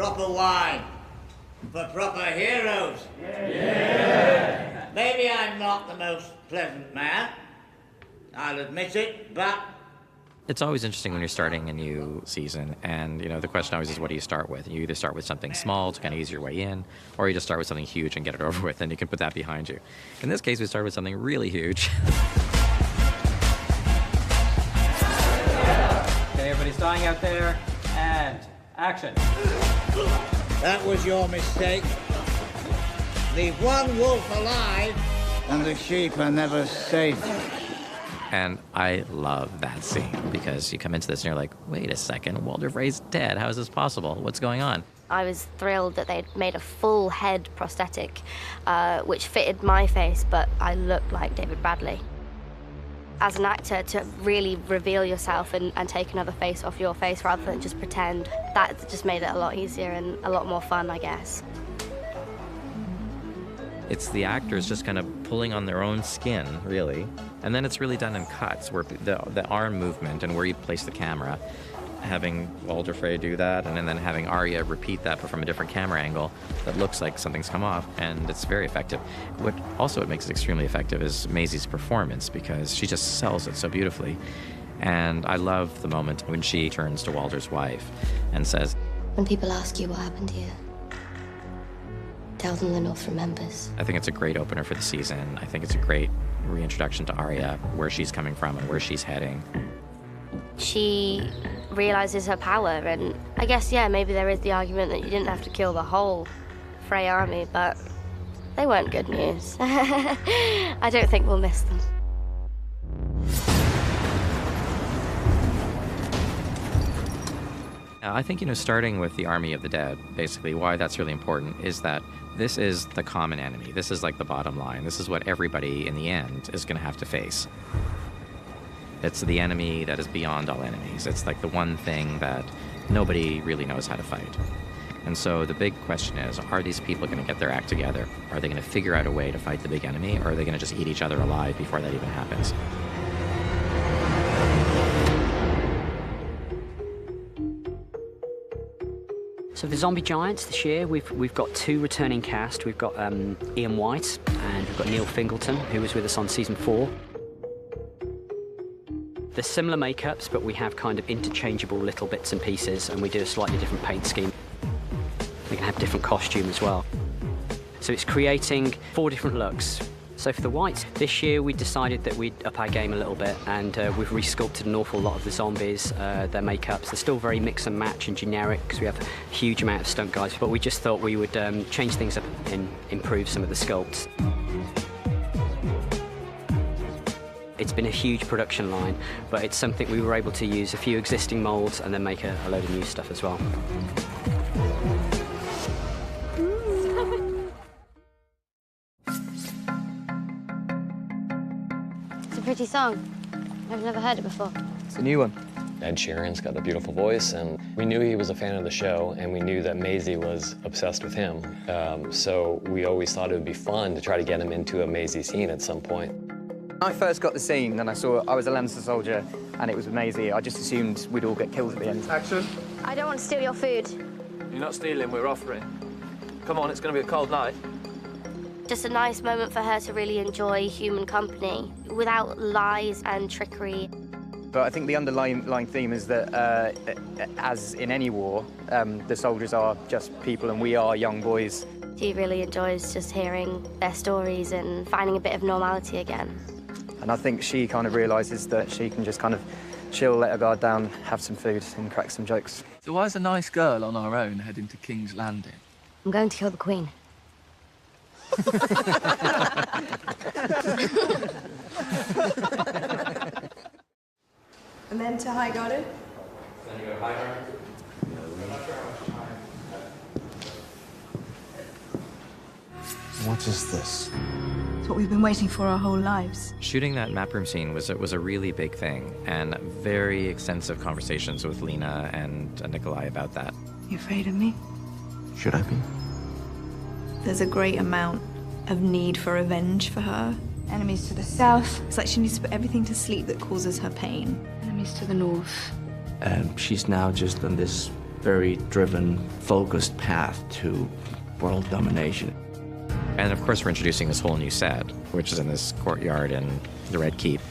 proper wine for proper heroes. Yeah. Maybe I'm not the most pleasant man, I'll admit it, but... It's always interesting when you're starting a new season, and the question always is, what do you start with? You either start with something small to kind of ease your way in, or you just start with something huge and get it over with, and you can put that behind you. In this case, we started with something really huge. Okay, everybody starting out there, and action. That was your mistake. Leave one wolf alive, and the sheep are never safe. And I love that scene, because you come into this and you're like, wait a second, Walter Frey's dead. How is this possible? What's going on? I was thrilled that they'd made a full head prosthetic, which fitted my face, but I looked like David Bradley. As an actor, to really reveal yourself and take another face off your face rather than just pretend, that just made it a lot easier and a lot more fun, I guess. It's the actors just kind of pulling on their own skin, really. And then it's really done in cuts, where the arm movement and where you place the camera, having Walter Frey do that, and then having Arya repeat that, but from a different camera angle that looks like something's come off, and it's very effective. What makes it extremely effective is Maisie's performance, because she just sells it so beautifully. And I love the moment when she turns to Walter's wife and says, When people ask you what happened here, tell them the North remembers. I think it's a great opener for the season. I think it's a great reintroduction to Arya, where she's coming from and where she's heading. She realizes her power, and I guess, yeah, maybe there is the argument that you didn't have to kill the whole Frey army, but they weren't good news. I don't think we'll miss them. I think, starting with the Army of the Dead, basically, why that's really important is that this is the common enemy. This is like the bottom line. This is what everybody in the end is going to have to face. It's the enemy that is beyond all enemies. It's like the one thing that nobody really knows how to fight. And so the big question is, are these people going to get their act together? Are they going to figure out a way to fight the big enemy, or are they going to just eat each other alive before that even happens? So the Zombie Giants this year, we've got 2 returning cast. We've got Ian White and we've got Neil Fingleton, who was with us on season 4. They're similar makeups, but we have kind of interchangeable little bits and pieces, and we do a slightly different paint scheme. We can have different costume as well. So it's creating 4 different looks. So for the Whites, this year we decided that we'd up our game a little bit, and we've resculpted an awful lot of the zombies, their makeups. They're still very mix and match and generic, because we have a huge amount of stunt guys, but we just thought we would change things up and improve some of the sculpts. It's been a huge production line, but it's something we were able to use a few existing molds and then make a load of new stuff as well. Pretty song. I've never heard it before. It's a new one. Ed Sheeran's got a beautiful voice, and we knew he was a fan of the show, and we knew that Maisie was obsessed with him. So we always thought it would be fun to try to get him into a Maisie scene at some point. When I first got the scene and I saw I was a Lannister soldier and it was with Maisie, I just assumed we'd all get killed at the end. Action. I don't want to steal your food. You're not stealing, we're offering. Come on, it's going to be a cold night. Just a nice moment for her to really enjoy human company without lies and trickery. But I think the underlying theme is that, as in any war, the soldiers are just people and we are young boys. She really enjoys just hearing their stories and finding a bit of normality again. And I think she kind of realises that she can just kind of chill, let her guard down, have some food and crack some jokes. So why is a nice girl on our own heading to King's Landing? I'm going to kill the Queen. And then to High Garden? Then you go to High Garden? What is this? It's what we've been waiting for our whole lives. Shooting that map room scene was a really big thing, and very extensive conversations with Lena and Nikolai about that. You afraid of me? Should I be? There's a great amount of need for revenge for her. Enemies to the south. It's like she needs to put everything to sleep that causes her pain. Enemies to the north. And she's now just on this very driven, focused path to world domination. And of course, we're introducing this whole new set, which is in this courtyard in the Red Keep,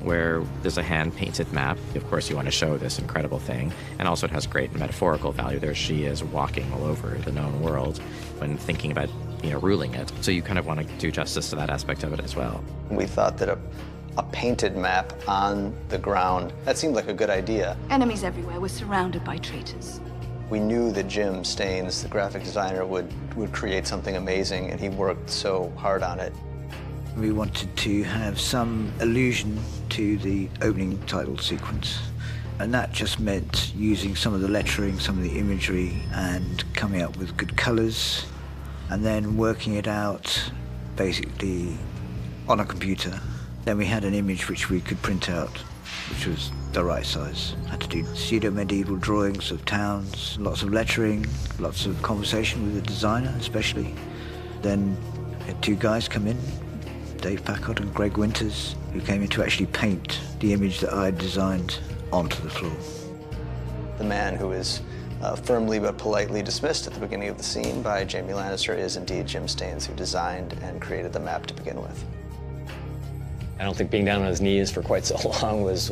where there's a hand-painted map. Of course, you want to show this incredible thing. And also it has great metaphorical value. There she is walking all over the known world when thinking about, ruling it. So you kind of want to do justice to that aspect of it as well. We thought that a painted map on the ground, that seemed like a good idea. Enemies everywhere. We're surrounded by traitors. We knew that Jim Staines, the graphic designer, would create something amazing, and he worked so hard on it. We wanted to have some allusion to the opening title sequence, and that just meant using some of the lettering, some of the imagery, and coming up with good colors, and then working it out basically on a computer. Then we had an image which we could print out, which was the right size. Had to do pseudo-medieval drawings of towns, lots of lettering, lots of conversation with the designer especially. Then we had two guys come in, Dave Packard and Greg Winters, who came in to actually paint the image that I had designed onto the floor. The man who is firmly but politely dismissed at the beginning of the scene by Jamie Lannister is indeed Jim Staines, who designed and created the map to begin with. I don't think being down on his knees for quite so long was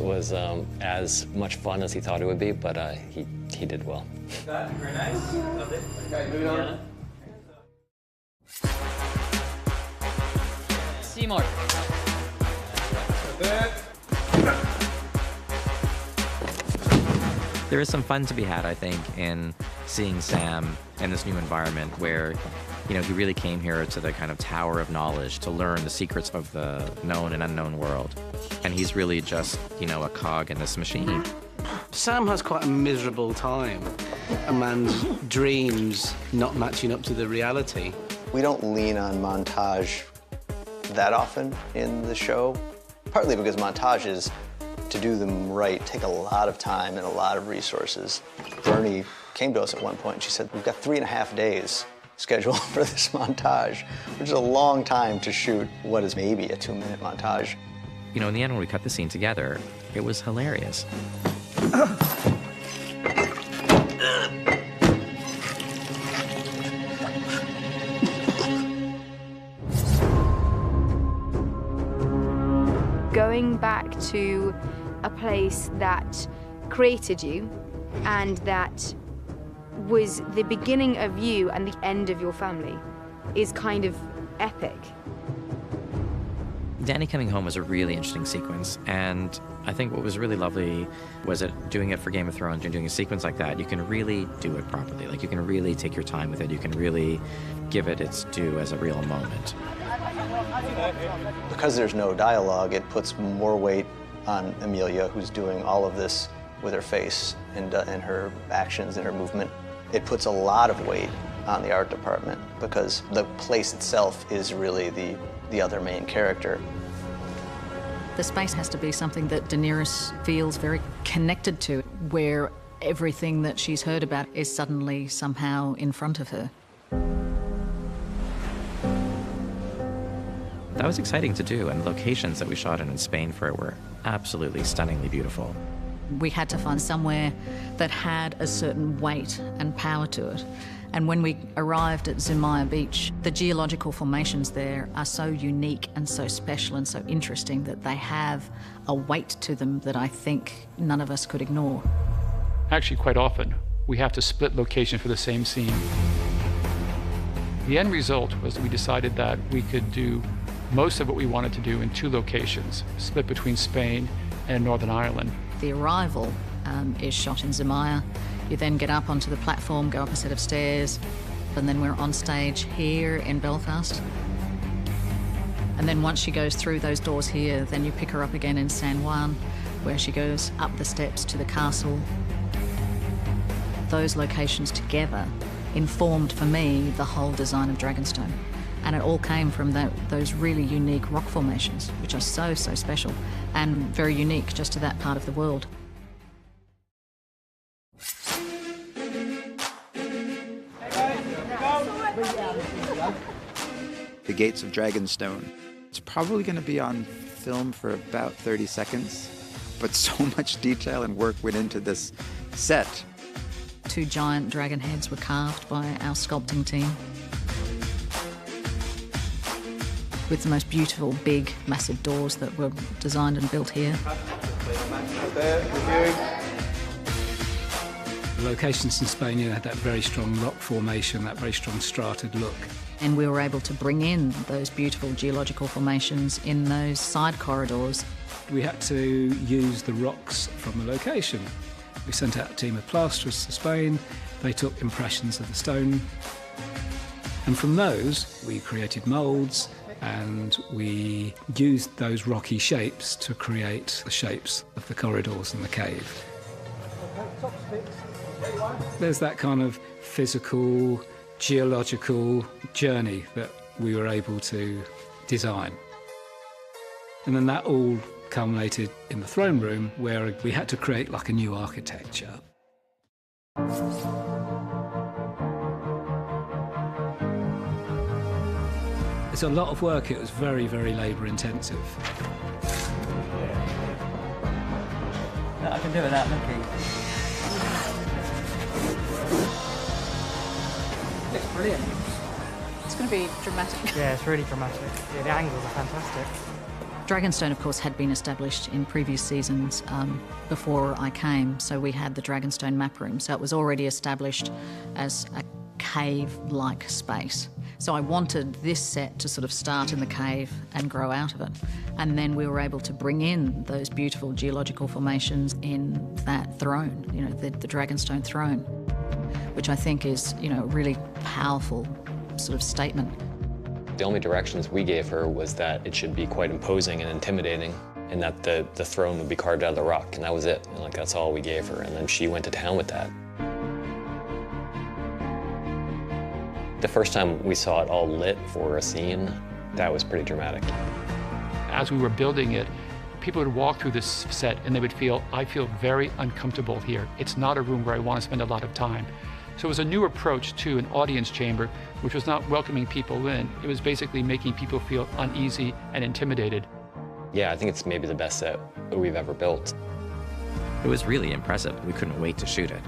as much fun as he thought it would be, but he did well. Very nice. Lovely. Okay, moving on. Seymour. There is some fun to be had, I think, in seeing Sam in this new environment where, he really came here to the kind of tower of knowledge to learn the secrets of the known and unknown world. And he's really just, a cog in this machine. Sam has quite a miserable time. A man's dreams not matching up to the reality. We don't lean on montage that often in the show, partly because montages, to do them right, take a lot of time and a lot of resources. Bernie came to us at one point and she said, we've got 3.5 days scheduled for this montage, which is a long time to shoot what is maybe a 2-minute montage. In the end, when we cut the scene together, it was hilarious. Going back to a place that created you and that was the beginning of you and the end of your family is kind of epic. Danny coming home was a really interesting sequence, and I think what was really lovely was that doing it for Game of Thrones and doing a sequence like that, you can really do it properly. Like, you can really take your time with it. You can really give it its due as a real moment. Because there's no dialogue, it puts more weight on Amelia, who's doing all of this with her face and her actions and her movement. It puts a lot of weight on the art department because the place itself is really the other main character. The space has to be something that Daenerys feels very connected to, where everything that she's heard about is suddenly somehow in front of her. That was exciting to do, and the locations that we shot in Spain for it were absolutely stunningly beautiful. We had to find somewhere that had a certain weight and power to it. And when we arrived at Zumaya Beach, the geological formations there are so unique and so special and so interesting that they have a weight to them that I think none of us could ignore. Actually, quite often, we have to split location for the same scene. The end result was we decided that we could do most of what we wanted to do in 2 locations, split between Spain and Northern Ireland. The arrival is shot in Zumaya. You then get up onto the platform, go up a set of stairs, and then we're on stage here in Belfast. And then once she goes through those doors here, then you pick her up again in San Juan, where she goes up the steps to the castle. Those locations together informed, for me, the whole design of Dragonstone. And it all came from those really unique rock formations, which are so, so special and very unique just to that part of the world. The Gates of Dragonstone. It's probably going to be on film for about 30 seconds, but so much detail and work went into this set. 2 giant dragon heads were carved by our sculpting team. With the most beautiful, big, massive doors that were designed and built here. The locations in Spain had that very strong rock formation, that very strong strated look. And we were able to bring in those beautiful geological formations in those side corridors. We had to use the rocks from the location. We sent out a team of plasterers to Spain. They took impressions of the stone. And from those, we created moulds, and we used those rocky shapes to create the shapes of the corridors in the cave. There's that kind of physical, geological journey that we were able to design. And then that all culminated in the throne room, where we had to create like a new architecture. It's a lot of work. It was very, very labour intensive. No, I can do it without looking. Looks brilliant. It's going to be dramatic. Yeah, it's really dramatic. Yeah, the angles are fantastic. Dragonstone, of course, had been established in previous seasons before I came, so we had the Dragonstone map room, so it was already established as a cave-like space. So I wanted this set to sort of start in the cave and grow out of it. And then we were able to bring in those beautiful geological formations in that throne, you know, the Dragonstone throne, which I think is, you know, a really powerful sort of statement. The only directions we gave her was that it should be quite imposing and intimidating, and that the throne would be carved out of the rock, and that was it. And, like, that's all we gave her, and then she went to town with that. The first time we saw it all lit for a scene, that was pretty dramatic. As we were building it, people would walk through this set and they would feel, I feel very uncomfortable here. It's not a room where I want to spend a lot of time. So it was a new approach to an audience chamber, which was not welcoming people in. It was basically making people feel uneasy and intimidated. Yeah, I think it's maybe the best set we've ever built. It was really impressive. We couldn't wait to shoot it.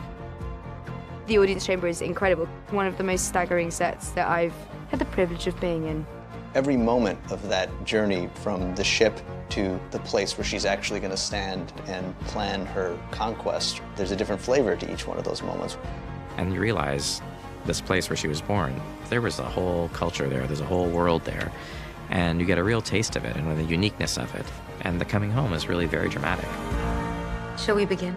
The audience chamber is incredible. One of the most staggering sets that I've had the privilege of being in. Every moment of that journey from the ship to the place where she's actually going to stand and plan her conquest, there's a different flavor to each one of those moments. And you realize this place where she was born, there was a whole culture there, there's a whole world there, and you get a real taste of it and the uniqueness of it. And the coming home is really very dramatic. Shall we begin?